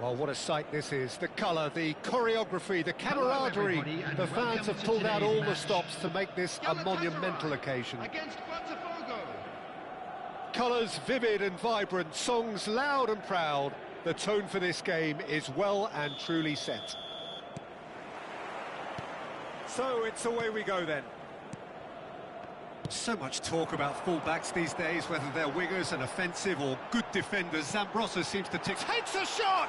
Oh, what a sight this is. The colour, the choreography, the camaraderie. The fans have pulled out all the stops to make this a monumental occasion. Colours vivid and vibrant, songs loud and proud. The tone for this game is well and truly set. So it's away we go then. So much talk about full-backs these days, whether they're wingers and offensive or good defenders. Zambrotta seems to tick. Takes a shot!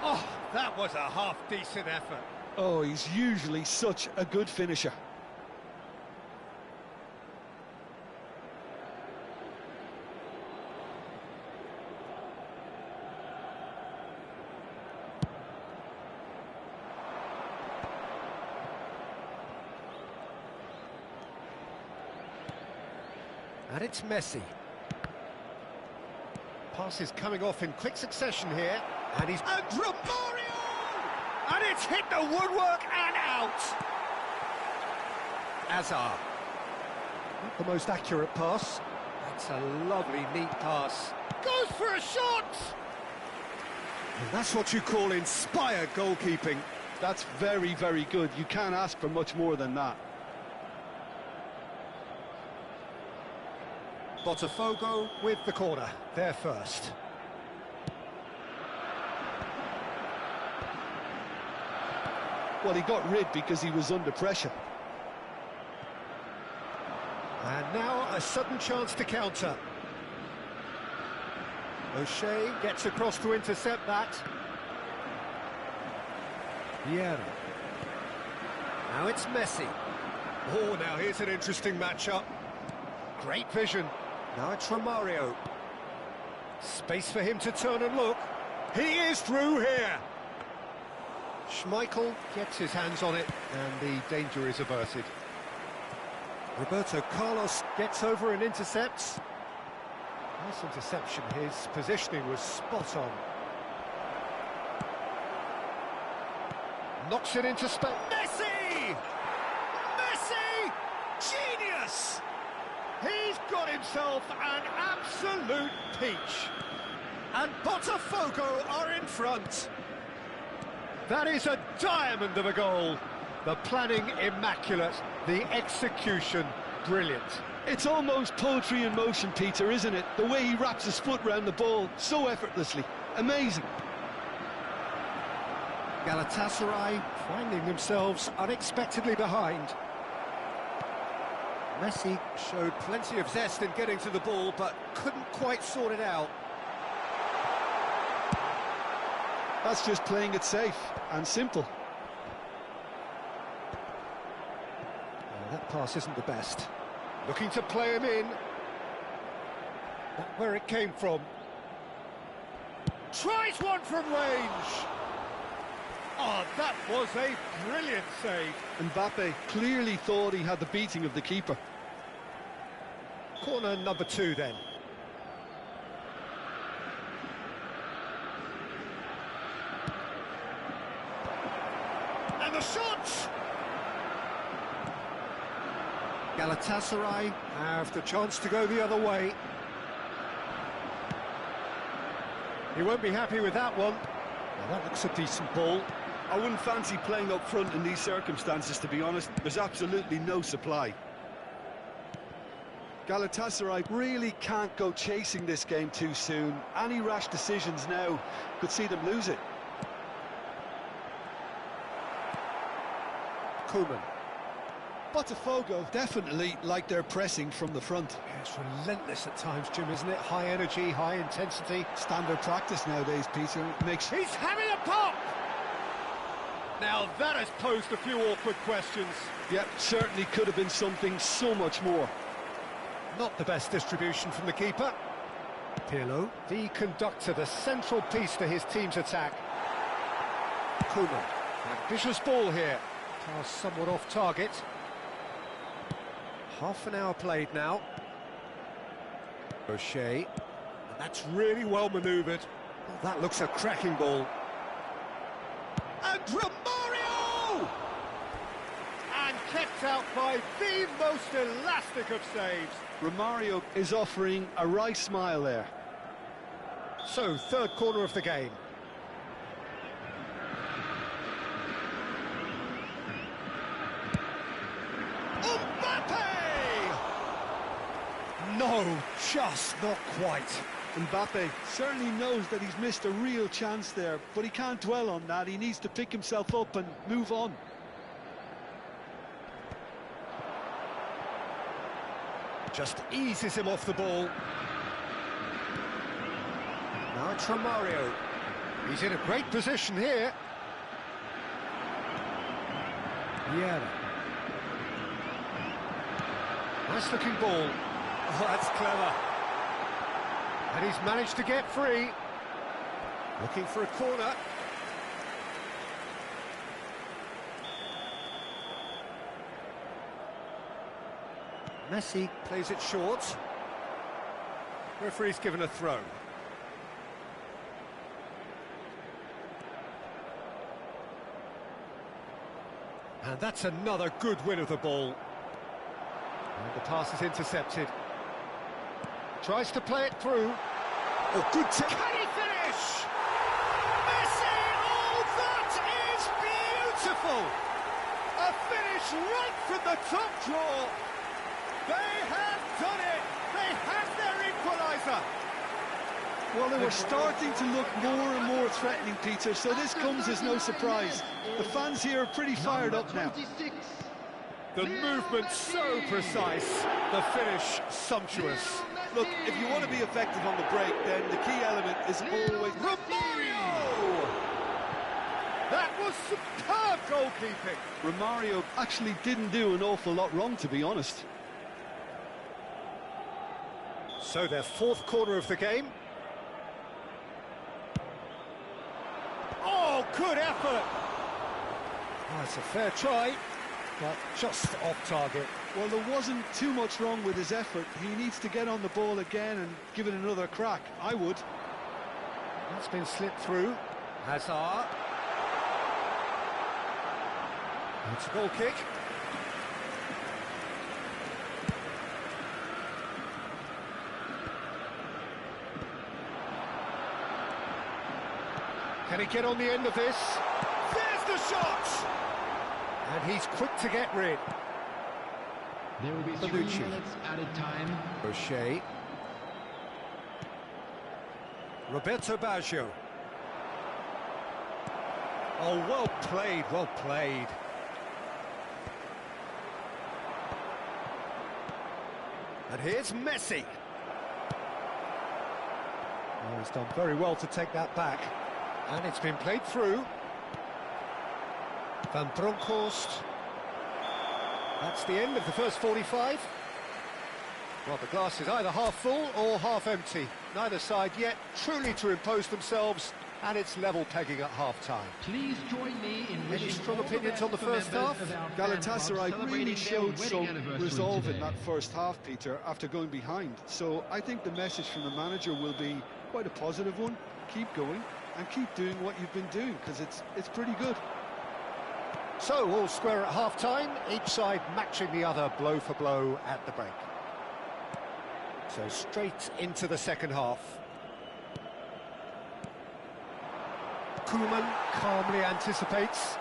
Oh, that was a half-decent effort. Oh, he's usually such a good finisher. And it's Messi. Pass is coming off in quick succession here. And he's... And Romario! And it's hit the woodwork and out! Azar. Not the most accurate pass. That's a lovely, neat pass. Goes for a shot! And that's what you call inspired goalkeeping. That's very, very good. You can't ask for much more than that. Botafogo with the corner, there first. Well, he got rid because he was under pressure. And now a sudden chance to counter. O'Shea gets across to intercept that. Vieira. Now it's Messi. Oh, now here's an interesting matchup. Great vision. Now it's Romario. Space for him to turn and look. He is through here. Schmeichel gets his hands on it, and the danger is averted. Roberto Carlos gets over and intercepts. Nice interception. His positioning was spot on. Knocks it into space. Messi! Messi! Genius! He's got himself an absolute peach. And Botafogo are in front. That is a diamond of a goal. The planning immaculate, the execution brilliant. It's almost poetry in motion, Peter, isn't it? The way he wraps his foot round the ball so effortlessly. Amazing. Galatasaray finding themselves unexpectedly behind. Messi showed plenty of zest in getting to the ball, but couldn't quite sort it out. That's just playing it safe and simple. That pass isn't the best. Looking to play him in. Not where it came from. Tries one from range. Oh, that was a brilliant save. Mbappe clearly thought he had the beating of the keeper. Corner number 2 then. And the shot! Galatasaray have the chance to go the other way. He won't be happy with that one. Well, that looks a decent ball. I wouldn't fancy playing up front in these circumstances, to be honest. There's absolutely no supply. Galatasaray really can't go chasing this game too soon. Any rash decisions now could see them lose it. Koeman. Botafogo definitely like their pressing from the front. Yeah, it's relentless at times, Jim, isn't it? High energy, high intensity. Standard practice nowadays, Peter. He's having a pop! Now that has posed a few awkward questions. Yep, certainly could have been something so much more. Not the best distribution from the keeper. Pirlo, the conductor, the central piece to his team's attack. Koeman, ambitious ball here. Pass somewhat off target. Half an hour played now. O'Shea, and that's really well manoeuvred. Well, that looks a cracking ball. And Romario! And kept out by the most elastic of saves. Romario is offering a right smile there. So, third corner of the game. Mbappe! No, just not quite. Mbappe certainly knows that he's missed a real chance there, but he can't dwell on that. He needs to pick himself up and move on. Just eases him off the ball. Now it's Romario. He's in a great position here. Yeah. Nice looking ball. Oh, that's clever. And he's managed to get free. Looking for a corner. Messi plays it short. Referee's given a throw. And that's another good win of the ball. And the pass is intercepted. Tries to play it through. Oh, good tip. Can he finish? Messi! Oh, that is beautiful! A finish right from the top draw. They have done it! They have their equaliser! Well, they were starting to look more and more threatening, Peter, so this comes as no surprise. The fans here are pretty fired up now. The movement so precise, the finish sumptuous. Look, if you want to be effective on the break, then the key element is always... Romario! That was superb goalkeeping. Romario actually didn't do an awful lot wrong, to be honest. So their fourth corner of the game. Oh, good effort! Oh, it's a fair try, but just off target. Well, there wasn't too much wrong with his effort. He needs to get on the ball again and give it another crack. I would. That's been slipped through. Hazard. It's a goal kick. Can he get on the end of this? There's the shot! And he's quick to get rid. There will be 3 minutes added time. O'Shea. Roberto Baggio. Oh, well played, well played. And here's Messi. Oh, he's done very well to take that back. And it's been played through. Van Bronckhorst. That's the end of the first 45. Well, the glass is either half full or half empty. Neither side yet truly to impose themselves, and it's level pegging at half-time. Please join me in Any strong opinions on the first half? Galatasaray really showed some resolve in that first half, Peter, after going behind. So I think the message from the manager will be quite a positive one. Keep going and keep doing what you've been doing, because it's pretty good. So, all square at half-time, each side matching the other blow for blow at the break. So straight into the second half. Koeman calmly anticipates.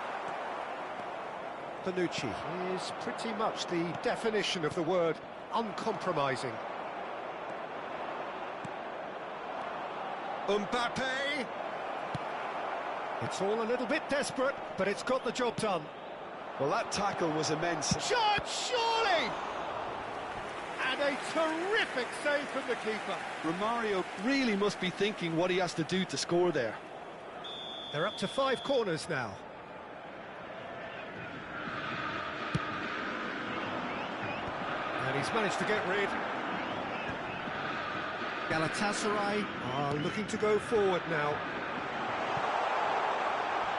Bonucci is pretty much the definition of the word uncompromising. Mbappe! It's all a little bit desperate, but it's got the job done. Well, that tackle was immense. Shot, surely! And a terrific save from the keeper. Romario really must be thinking what he has to do to score there. They're up to 5 corners now. And he's managed to get rid. Galatasaray are looking to go forward now.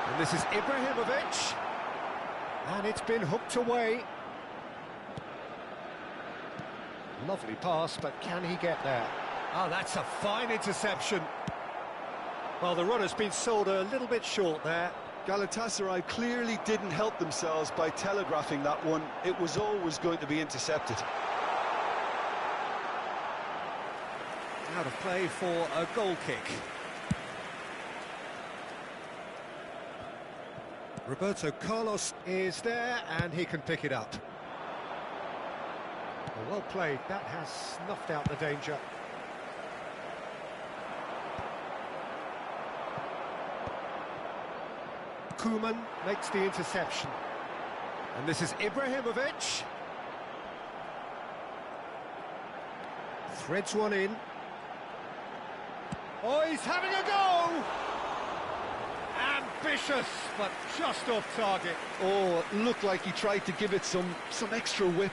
And this is Ibrahimovic. And it's been hooked away. Lovely pass, but can he get there? Oh, that's a fine interception. Well, the runner's been sold a little bit short there. Galatasaray clearly didn't help themselves by telegraphing that one. It was always going to be intercepted. Out of play for a goal kick. Roberto Carlos is there, and he can pick it up. Well played, that has snuffed out the danger. Koeman makes the interception. And this is Ibrahimovic. Threads one in. Oh, he's having a go! Ambitious, but just off target. Oh, it looked like he tried to give it some extra whip.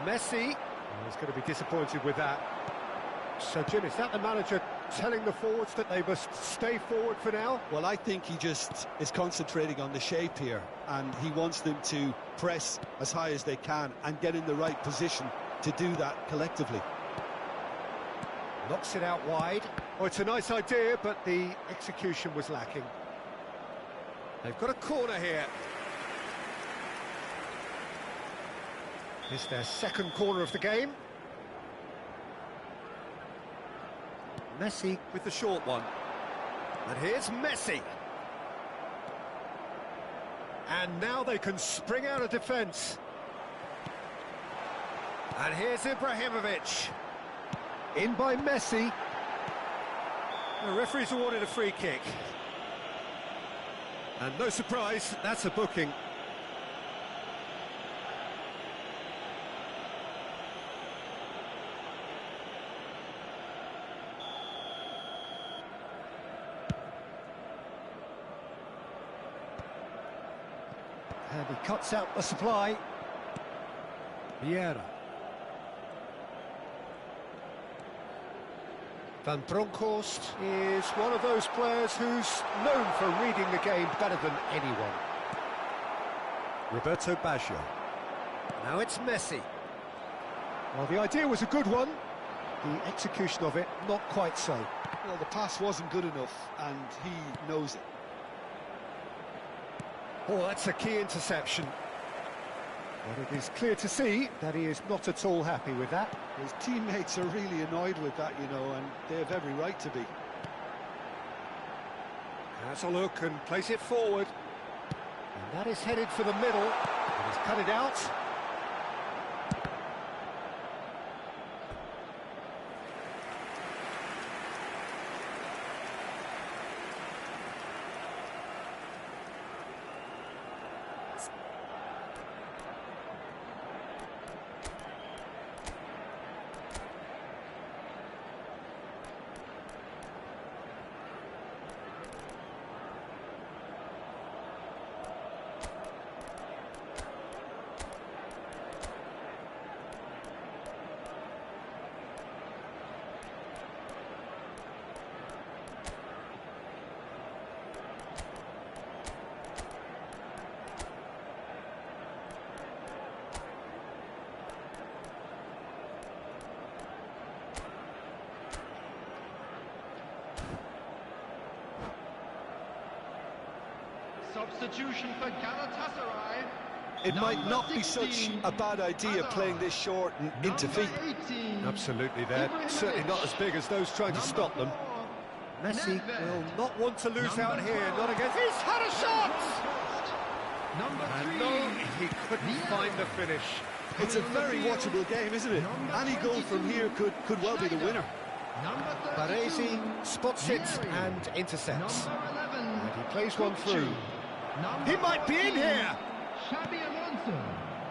Messi, he's going to be disappointed with that. So, Jim, is that the manager telling the forwards that they must stay forward for now? Well, I think he just is concentrating on the shape here, and he wants them to press as high as they can and get in the right position to do that collectively. Knocks it out wide. Oh, it's a nice idea, but the execution was lacking. They've got a corner here. It's their second corner of the game. Messi with the short one. And here's Messi. And now they can spring out of defence. And here's Ibrahimovic. In by Messi. The referee's awarded a free kick. And no surprise, that's a booking. And he cuts out the supply. Vieira. Van Bronckhorst is one of those players who's known for reading the game better than anyone. Roberto Baggio. Now it's Messi. Well, the idea was a good one. The execution of it, not quite so. Well, the pass wasn't good enough, and he knows it. Oh, that's a key interception. But it is clear to see that he is not at all happy with that. His teammates are really annoyed with that, you know, and they have every right to be. Has a look and plays it forward. And that is headed for the middle. And he's cut it out. Substitution for Galatasaray. It might not be such a bad idea playing this short and into feet. Absolutely, they're certainly not as big as those trying to stop them. Messi will not want to lose out here, not against... He's had a shot! And no, he couldn't find the finish. It's a very watchable game, isn't it? Any goal from here could well be the winner. Baresi spots it and intercepts. And he plays one through. He might be in here!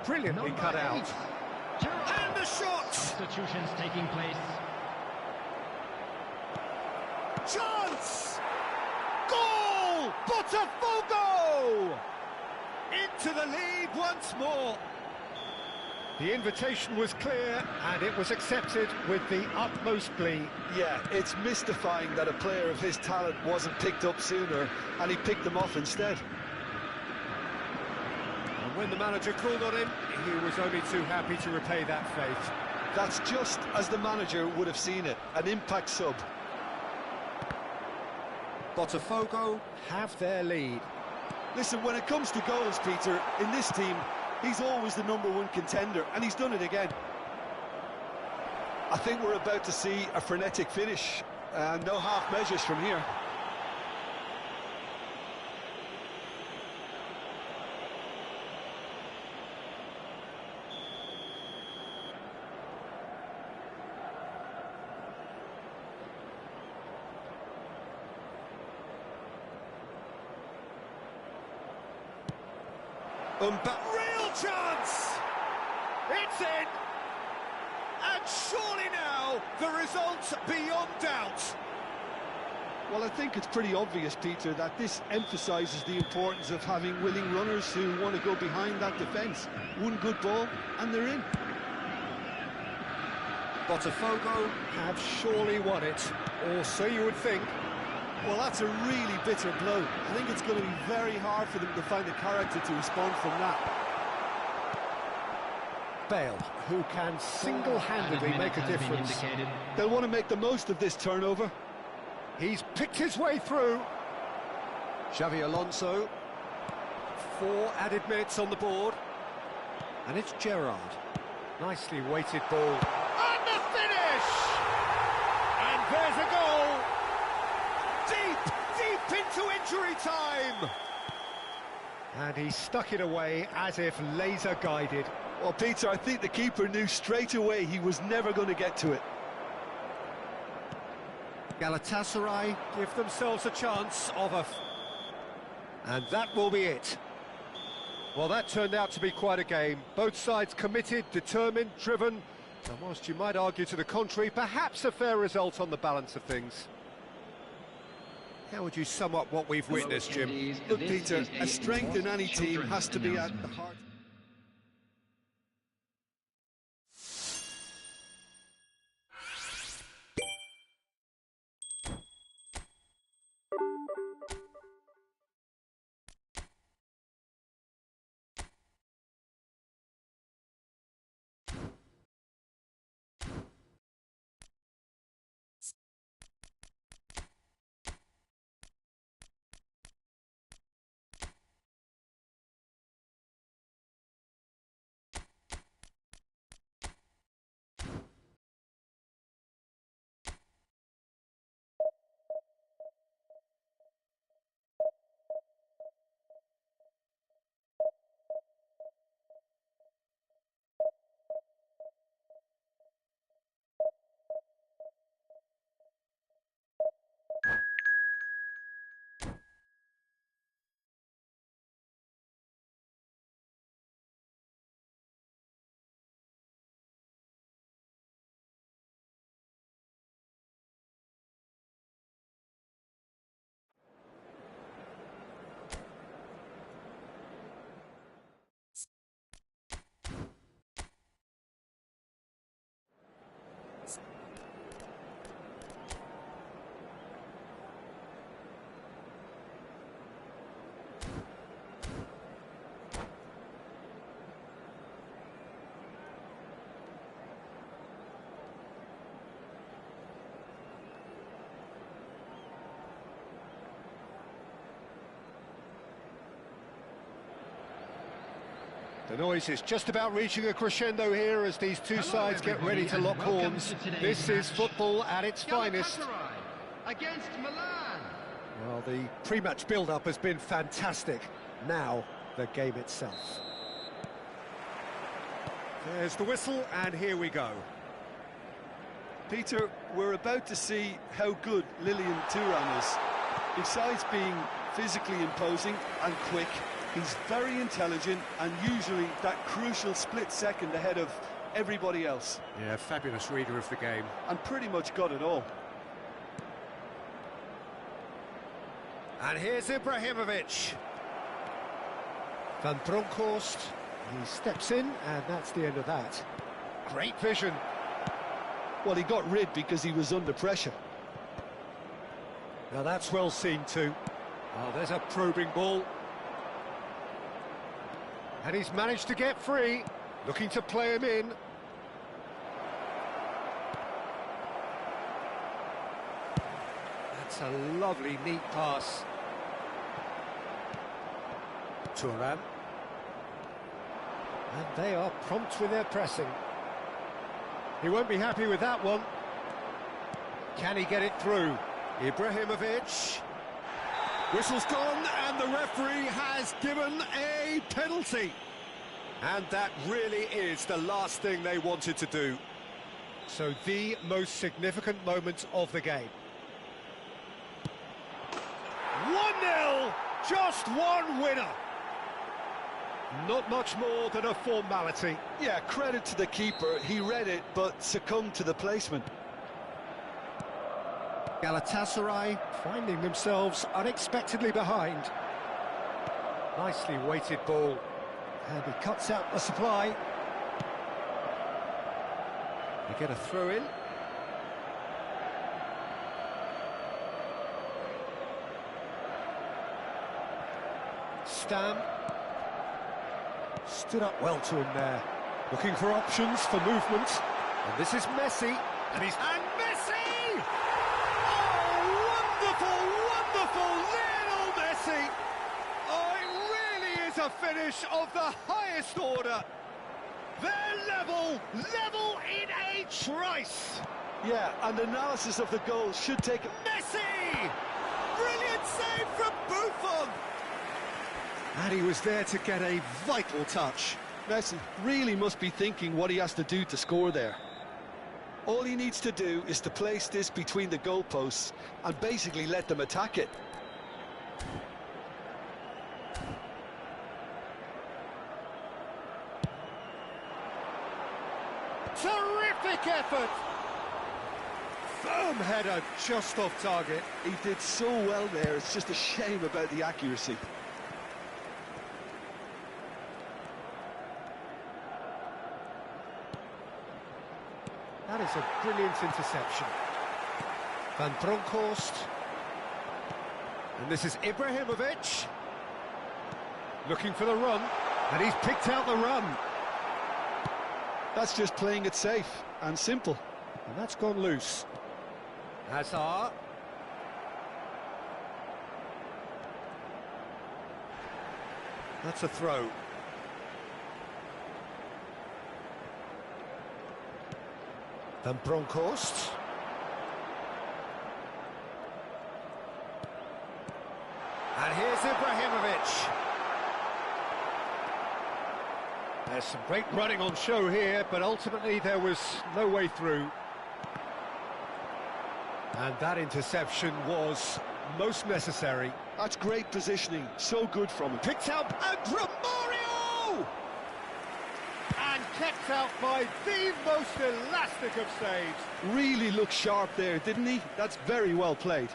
Brilliantly cut out. And the shot! Substitutions taking place. Chance! Goal! Botafogo! Into the lead once more. The invitation was clear, and it was accepted with the utmost glee. Yeah, it's mystifying that a player of his talent wasn't picked up sooner, and he picked them off instead. And when the manager called on him, he was only too happy to repay that faith. That's just as the manager would have seen it, an impact sub. Botafogo have their lead. Listen, when it comes to goals, Peter, in this team, he's always the #1 contender, and he's done it again. I think we're about to see a frenetic finish, no half measures from here. Real chance! It's in! And surely now, the result's beyond doubt. Well, I think it's pretty obvious, Peter, that this emphasises the importance of having willing runners who want to go behind that defence. One good ball, and they're in. Botafogo have surely won it, or so you would think. Well, that's a really bitter blow. I think it's going to be very hard for them to find the character to respond from that. Bale, who can single-handedly make a difference. They'll want to make the most of this turnover. He's picked his way through. Xavi Alonso. 4 added minutes on the board. And it's Gerrard. Nicely weighted ball. And the finish! And there's a goal! Deep into injury time! And he stuck it away as if laser-guided. Well, Peter, I think the keeper knew straight away he was never going to get to it. Galatasaray give themselves a chance of a... And that will be it. Well, that turned out to be quite a game. Both sides committed, determined, driven. And whilst you might argue to the contrary, perhaps a fair result on the balance of things. How would you sum up what we've witnessed, Jim? Look, Peter, a strength in any team has to be at the heart. The noise is just about reaching a crescendo here as these two sides get ready to lock horns. This is football at its finest. Against Milan. Well, the pre-match build-up has been fantastic. Now, the game itself. There's the whistle, and here we go. Peter, we're about to see how good Lilian Thuram is. Besides being physically imposing and quick, he's very intelligent and usually that crucial split second ahead of everybody else. Yeah, fabulous reader of the game. And pretty much got it all. And here's Ibrahimovic. Van Bronckhorst. He steps in, and that's the end of that. Great vision. Well, he got rid because he was under pressure. Now that's well seen too. Oh, there's a probing ball. And he's managed to get free, looking to play him in. That's a lovely, neat pass. Thuram. And they are prompt with their pressing. He won't be happy with that one. Can he get it through? Ibrahimovic. Whistle's gone, and the referee has given a penalty. And that really is the last thing they wanted to do. So the most significant moment of the game. 1-0, just one winner. Not much more than a formality. Yeah, credit to the keeper. He read it, but succumbed to the placement. Galatasaray finding themselves unexpectedly behind. Nicely weighted ball. And he cuts out the supply. They get a throw in. Stam. Stood up well to him there. Looking for options for movement. And this is Messi. And Messi! Oh, wonderful, wonderful Lionel Messi! Oh, it really is a finish of the highest order. They're level in a trice. Yeah, and analysis of the goal should take... Messi! Brilliant save from Buffon! And he was there to get a vital touch. Messi really must be thinking what he has to do to score there. All he needs to do is to place this between the goalposts and basically let them attack it. Terrific effort! Firm header just off target. He did so well there, it's just a shame about the accuracy. That is a brilliant interception. Van Bronckhorst. And this is Ibrahimovic. Looking for the run. And he's picked out the run. That's just playing it safe and simple. And that's gone loose. Hazard. That's a throw. Van Bronckhorst. And here's Ibrahimovic. There's some great running on show here, but ultimately there was no way through. And that interception was most necessary. That's great positioning, so good from him. Picked out, and Romario! And kept out by the most elastic of saves. Really looked sharp there, didn't he? That's very well played.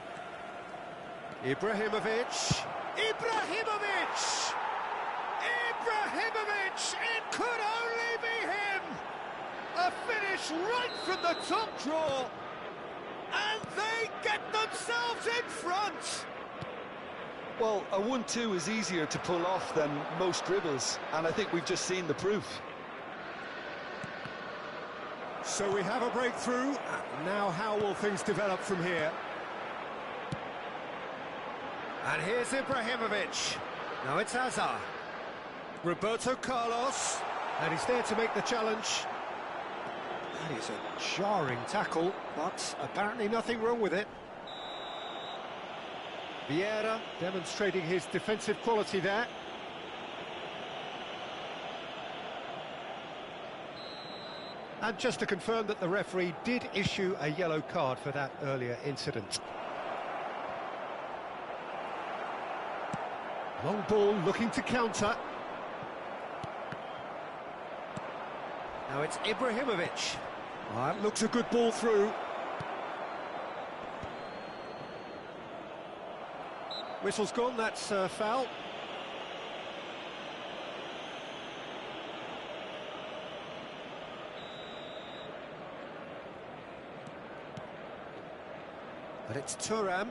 Ibrahimovic. Ibrahimovic! Ibrahimovic! It could only be him! A finish right from the top draw. And they get themselves in front. Well, a 1-2 is easier to pull off than most dribbles, and I think we've just seen the proof. So we have a breakthrough. Now how will things develop from here? And here's Ibrahimovic. Now it's Hazard. Roberto Carlos. And he's there to make the challenge. That is a jarring tackle, but apparently nothing wrong with it. Vieira demonstrating his defensive quality there. And just to confirm that the referee did issue a yellow card for that earlier incident. Long ball looking to counter. Now it's Ibrahimovic. That looks a good ball through. Whistle's gone, that's a foul. But it's Thuram.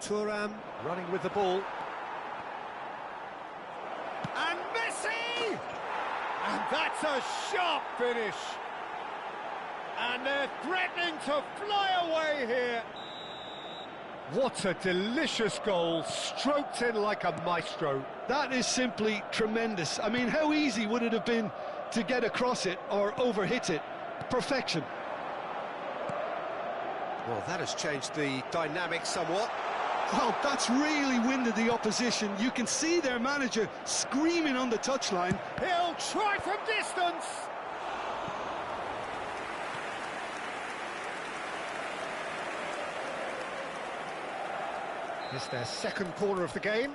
Thuram running with the ball. And Messi! And that's a sharp finish. And they're threatening to fly away here. What a delicious goal, stroked in like a maestro. That is simply tremendous. I mean, how easy would it have been to get across it or overhit it? Perfection. Well, that has changed the dynamic somewhat. Well, that's really winded the opposition. You can see their manager screaming on the touchline. He'll try from distance. It's their second corner of the game.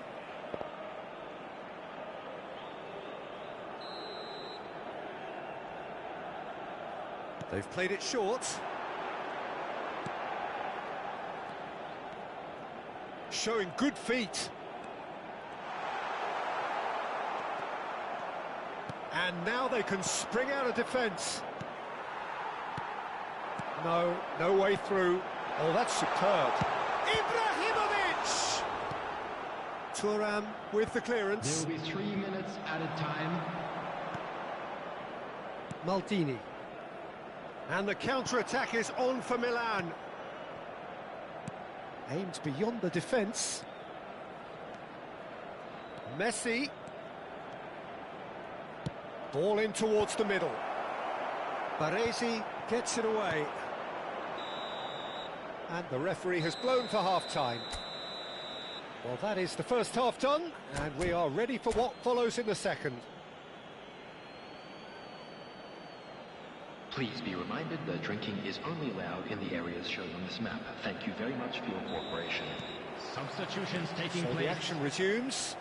They've played it short. Showing good feet. And now they can spring out of defence. No way through. Oh, that's superb. Ibrahimovic! Thuram with the clearance. There will be 3 minutes added time. Maldini. And the counter-attack is on for Milan. Aimed beyond the defence. Messi. Ball in towards the middle. Baresi gets it away. And the referee has blown for half-time. Well, that is the first half done, and we are ready for what follows in the second. Please be reminded that drinking is only allowed in the areas shown on this map. Thank you very much for your cooperation. Substitutions taking So place. the action resumes.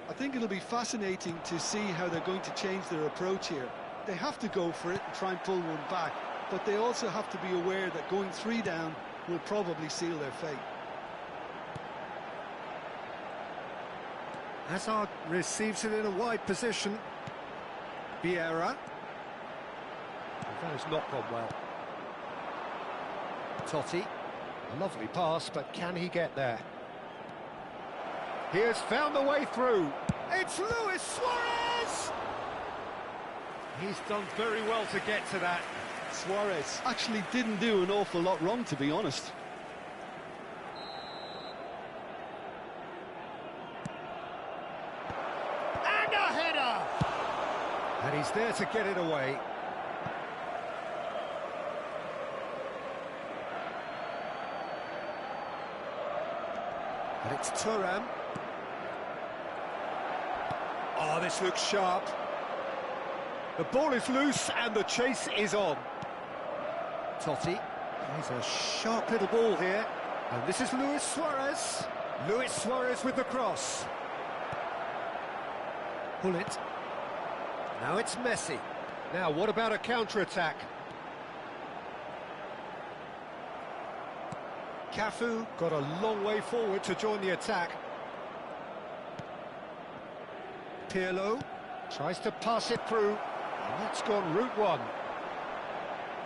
I think it'll be fascinating to see how they're going to change their approach here. They have to go for it and try and pull one back, but they also have to be aware that going 3 down will probably seal their fate. Hazard receives it in a wide position. Vieira. That has not gone well. Totti. A lovely pass, but can he get there? He has found the way through. It's Luis Suarez! He's done very well to get to that. Suarez actually didn't do an awful lot wrong, to be honest. And a header! And he's there to get it away. And it's Thuram. Oh, this looks sharp. The ball is loose and the chase is on. Totti. He's a sharp little ball here. And this is Luis Suarez. Luis Suarez with the cross. Pull it. Now it's Messi. Now, what about a counter-attack? Cafu got a long way forward to join the attack. Pirlo tries to pass it through, and that's gone route one.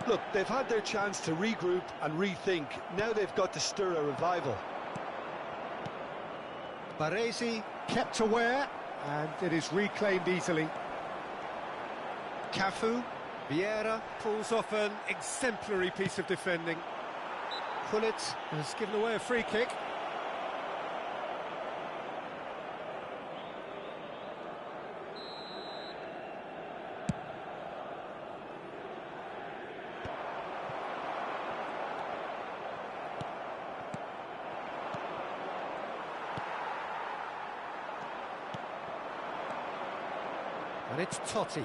Look, they've had their chance to regroup and rethink. Now they've got to stir a revival. Baresi kept aware, and it is reclaimed easily. Cafu, Vieira pulls off an exemplary piece of defending. Gullit has given away a free kick. And it's Totti.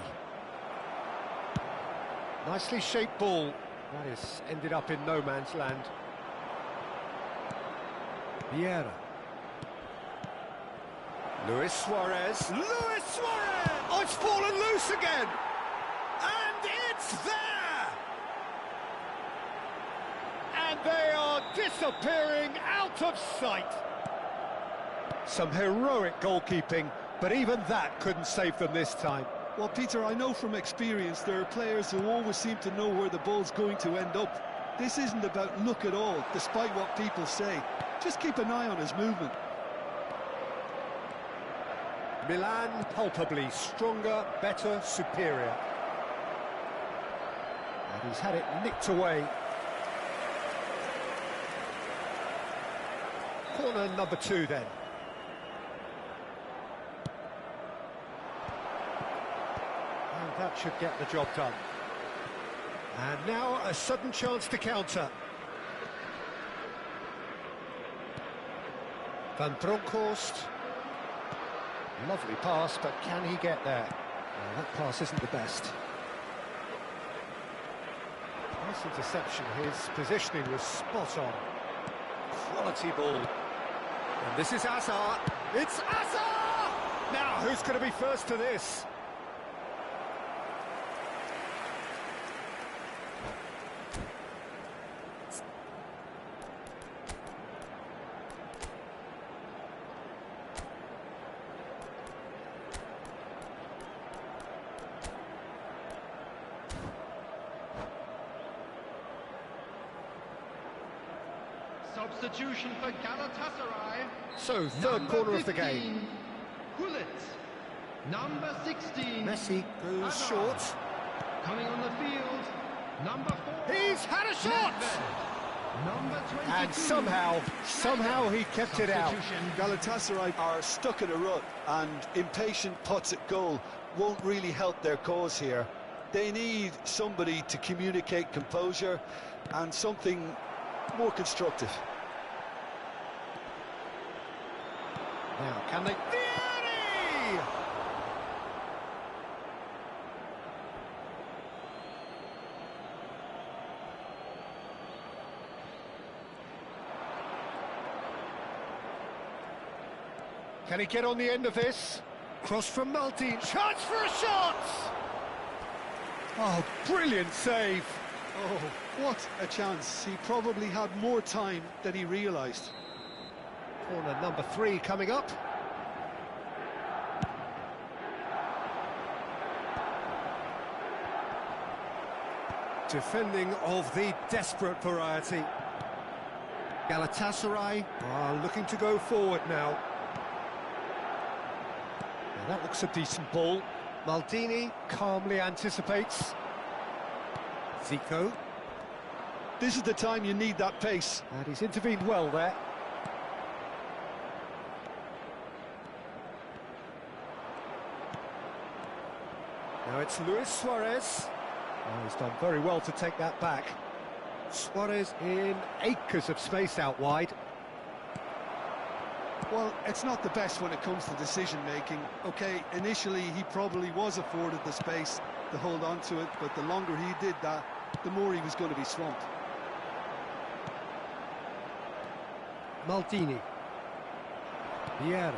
Nicely shaped ball. That has ended up in no man's land. Vieira. Luis Suarez. Luis Suarez! Oh, it's fallen loose again! And it's there! And they are disappearing out of sight. Some heroic goalkeeping, but even that couldn't save them this time. Well, Peter, I know from experience there are players who always seem to know where the ball's going to end up. This isn't about luck at all, despite what people say. Just keep an eye on his movement. Milan palpably stronger, better, superior. And he's had it nicked away. Corner number 2 then. And that should get the job done. And now a sudden chance to counter. Van Bronckhorst. Lovely pass, but can he get there? Well, that pass isn't the best. Nice interception. His positioning was spot on. Quality ball. And this is Hazard. It's Hazard! Now, who's going to be first to this? Substitution for Galatasaray. So, third corner of the game. Gullit. Number 16. Messi goes Hazard. short. Coming on the field. Number 4. He's had a shot! Number 22. And somehow he kept it out. Galatasaray are stuck in a rut, and impatient putts at goal won't really help their cause here. They need somebody to communicate composure and something more constructive. Now, can they... Vieri! Can he get on the end of this? Cross from Maldini. Chance for a shot! Oh, brilliant save. Oh, what a chance. He probably had more time than he realised. Corner number 3 coming up. Defending of the desperate variety. Galatasaray are looking to go forward now. Now that looks a decent ball. Maldini calmly anticipates. Zico. This is the time you need that pace. And he's intervened well there. Now it's Luis Suarez. Oh, he's done very well to take that back. Suarez in acres of space out wide. Well, it's not the best when it comes to decision-making. OK, initially he probably was afforded the space to hold on to it, but the longer he did that, the more he was going to be swamped. Maldini. Vieira.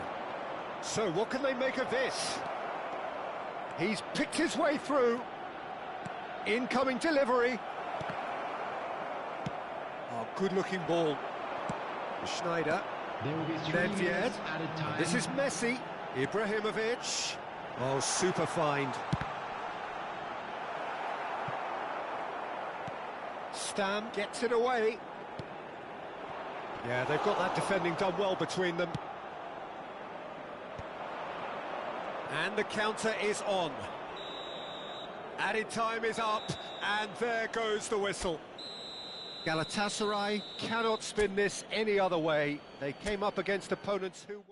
So what can they make of this? He's picked his way through. Incoming delivery. Oh, good-looking ball. Schneider. There will be 3 Nedved. minutes added time. This is Messi. Ibrahimovic. Oh, super find. Stam gets it away. Yeah, they've got that defending done well between them. And the counter is on. Added time is up, and there goes the whistle. Galatasaray cannot spin this any other way. They came up against opponents who...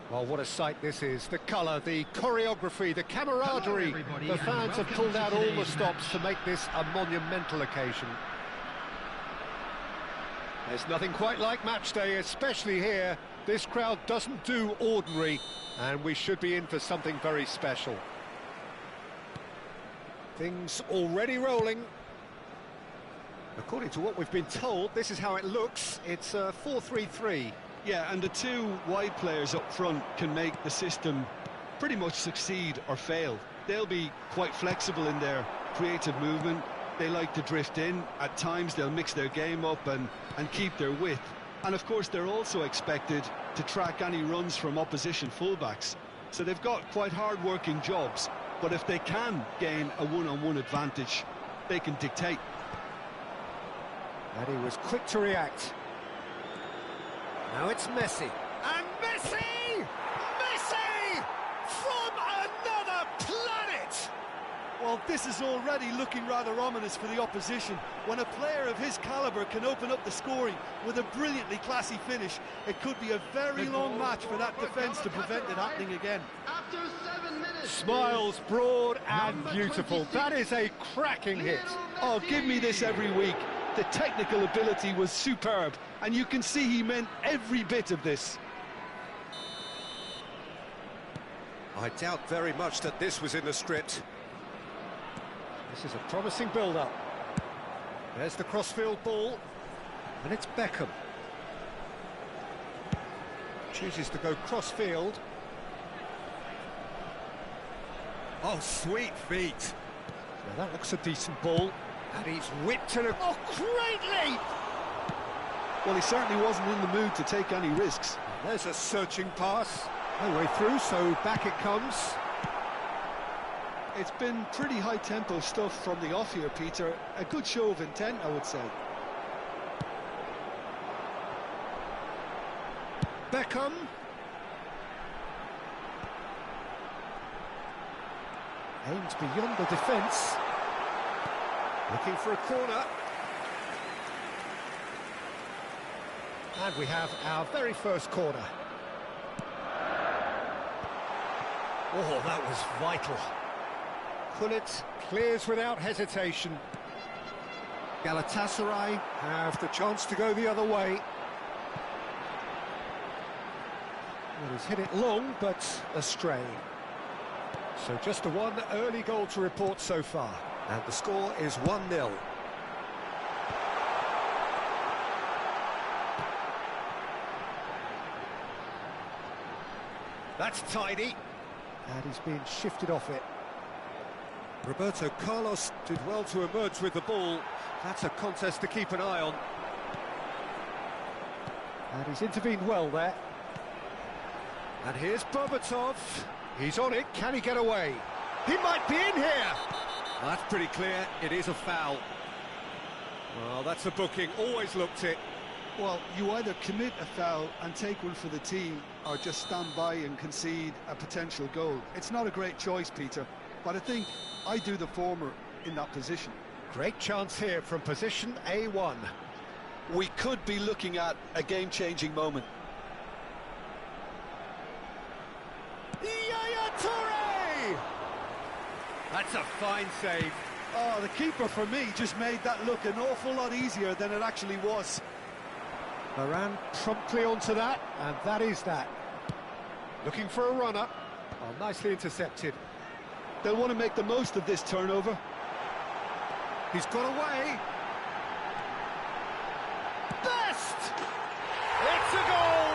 Well, what a sight this is. The colour, the choreography, the camaraderie. The fans have pulled out all the stops to make this a monumental occasion. There's nothing quite like match day, especially here. This crowd doesn't do ordinary, and we should be in for something very special. Things already rolling. According to what we've been told, this is how it looks. It's 4-3-3. Yeah, and the two wide players up front can make the system pretty much succeed or fail. They'll be quite flexible in their creative movement. They like to drift in. At times they'll mix their game up and keep their width. And of course they're also expected to track any runs from opposition fullbacks. So they've got quite hard-working jobs. But if they can gain a one-on-one advantage, they can dictate. And he was quick to react. Now it's Messi. And Messi! Messi! From another planet! Well, this is already looking rather ominous for the opposition. When a player of his calibre can open up the scoring with a brilliantly classy finish, it could be a very long match for that defence to prevent it happening again. After 7 minutes. Smiles broad and beautiful. That is a cracking hit. Oh, give me this every week. The technical ability was superb, and you can see he meant every bit of this. I doubt very much that this was in the script. This is a promising build-up. There's the crossfield ball, and it's Beckham. Chooses to go crossfield. Oh, sweet feet. Now that looks a decent ball. And he's whipped to the... Oh, great leap! Well, he certainly wasn't in the mood to take any risks. There's a searching pass. No way through, so back it comes. It's been pretty high-tempo stuff from the off here, Peter. A good show of intent, I would say. Beckham. Aims beyond the defence. Looking for a corner. And we have our very first corner. Oh, that was vital. Gullit clears without hesitation. Galatasaray have the chance to go the other way. Well, he's hit it long, but astray. So just the one early goal to report so far, and the score is 1-0. That's tidy, and he's been shifted off it. Roberto Carlos did well to emerge with the ball. That's a contest to keep an eye on. And he's intervened well there. And here's Berbatov. He's on it. Can he get away? He might be in here. That's pretty clear. It is a foul. Well, that's a booking. Always looked it. Well, you either commit a foul and take one for the team, or just stand by and concede a potential goal. It's not a great choice, Peter, but I think I do the former in that position. Great chance here from position A1. We could be looking at a game-changing moment. Yaya Toure! That's a fine save. Oh, the keeper, for me, just made that look an awful lot easier than it actually was. Varane promptly onto that, and that is that. Looking for a runner. Oh, nicely intercepted. They'll want to make the most of this turnover. He's got away. Best! It's a goal!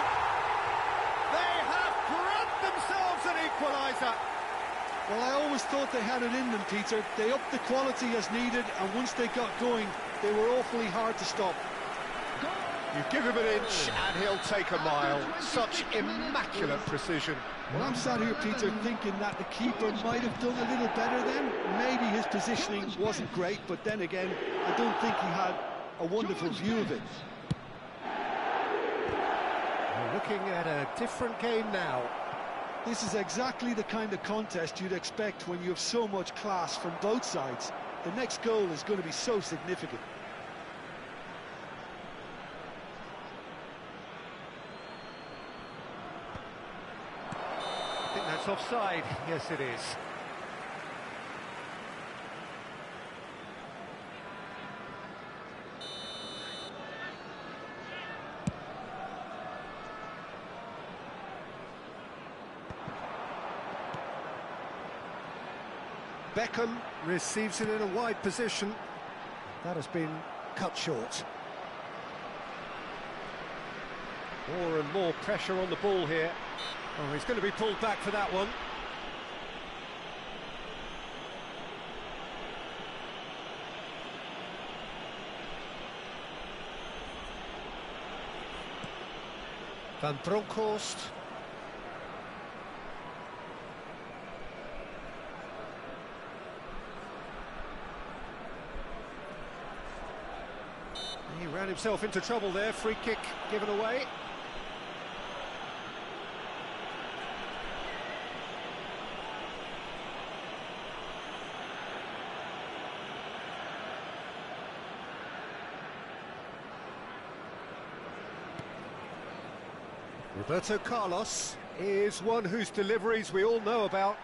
They have grabbed themselves an equaliser. Well, I always thought they had it in them, Peter. They upped the quality as needed, and once they got going, they were awfully hard to stop. You give him an inch and he'll take a mile. Such immaculate precision. Well, I'm sat here, Peter, thinking that the keeper might have done a little better then. Maybe his positioning wasn't great, but then again, I don't think he had a wonderful view of it. We're looking at a different game now. This is exactly the kind of contest you'd expect when you have so much class from both sides. The next goal is going to be so significant. I think that's offside. Yes, it is. Beckham receives it in a wide position. That has been cut short. More and more pressure on the ball here. Oh, he's going to be pulled back for that one. Van Bronckhorst. He ran himself into trouble there. Free kick given away. Roberto Carlos is one whose deliveries we all know about.